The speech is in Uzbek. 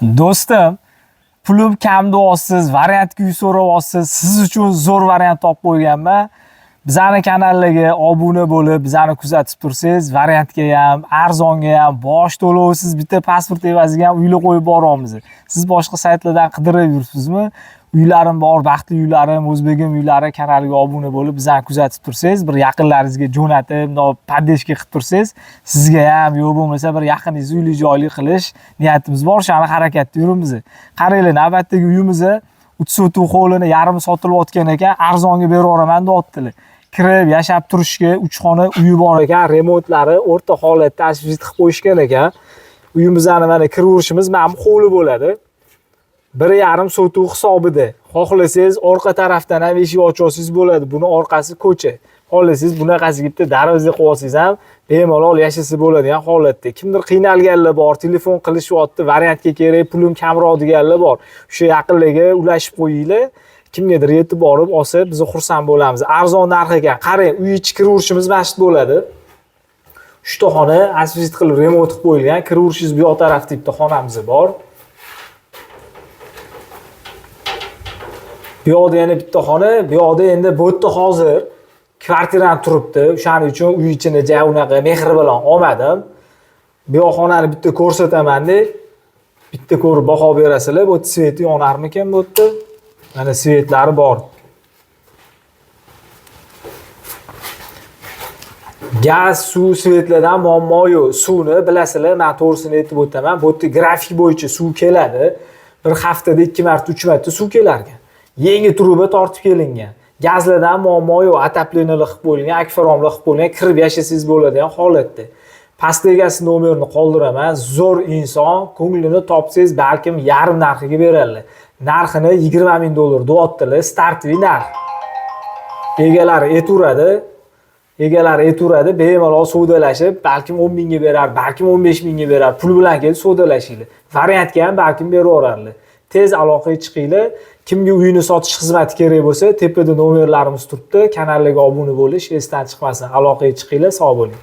Do'stim, pulim kam deyapsiz, variantga uy so'rayapsiz. Siz uchun zo'r variant topib qo'yganman. Bizani kanalga obuna bo'lib, bizani kuzatib tursangiz, variantga ham, arzonga ham, bosh to'lovsiz bitta pasport evaziga ham uylar qo'yib boramiz. Siz boshqa saytlardan qidirib yursizmi? Uylarim bor, baxtli uylarim, o'zbegim uylari kanaliga obuna bo'lib, bizani kuzatib tursangiz, bir yaqinlaringizga jo'natib, poddeshka qilib tursangiz, sizga ham yo'q bo'lmasa bir yaqiningizni uyli joyli qilish niyatimiz bor, shuni harakatda yuribmiz. Qaranglar, navbatdagi uyimizni 30 hovlini yarmi sotilayotgan ekan, arzonga berib yuboraman deyaptilar. Kirib yashab turishga 3 xona uyi bor ekan, remontlari o'rta holatda tashvit qilib qo'yishgan ekan. Uyimizni mana kiraverishimiz mana bu hovli bo'ladi. 1,5 sotuv hisobida. Xohlasangiz orqa tarafdan ham eshik ochasiz bo'ladi. Buni orqasi ko'cha. Xohlasangiz bunaqasiga bitta darvoza qo'yasiz ham bemalol yashasa bo'ladigan holatda. Kimdir qiynalganlar bor, telefon qilishyapti, variantga kerak, pulim kamroq deganlar bor. O'sha yaqinlarga ulashib qo'yinglar. Kimgadir yetib borib olsa, biz xursand bo'lamiz. Arzon narx ekan. Qarang, uy ichi kiraverishimiz mashq bo'ladi. 3 ta xona asfalt qilib remont qilib qo'yilgan. Kiraverishingiz bu yoq tarafda bitta xonamiz bor. Bu yoqda yana bitta xona, bu yoqda endi bu yerda hozir kvartirani turibdi. O'shaning uchun uy ichini ja unaqa mehr bilan olmadim. Bu yoq xonani bitta ko'rsataman-da. Bitta ko'rib baho berasizlar. Bu sveti yonarmikan bu yerda? Mana svetlari bor. Gaz, suv svetlardan muammo yo'q. Suvni bilasizlar, men to'g'risini aytib o'taman. Bu yerda grafik bo'yicha suv keladi. Bir haftada 2 marta, 3 marta suv kelar ekan. Yangi truba tortib kelingan. Gazlardan muammo yo'q, atapleniylar qilib qo'yilgan, akfaromlar qilib qo'yilgan, kirib yashasangiz bo'ladigan holatda. Past egasi nomerini qoldiraman. Zo'r inson, ko'nglini topsangiz, balkim yarim narxiga beradilar. Narxini 20 ming dollar deyaptilar, startli narx. Egalari ayturadi, bemalol savdolashib, balkim 10 mingga berar, balkim 15 mingga berar. Pul bilan kelib savdolashinglar. Variantga ham balkim berib yuborarlar. Tez aloqaga chiqinglar. Kimga uyini sotish xizmati kerak bo'lsa, tepada nomerlarimiz turibdi. Kanalga obuna bo'lish esdan chiqmasin. Aloqaga chiqinglar, sog' bo'ling.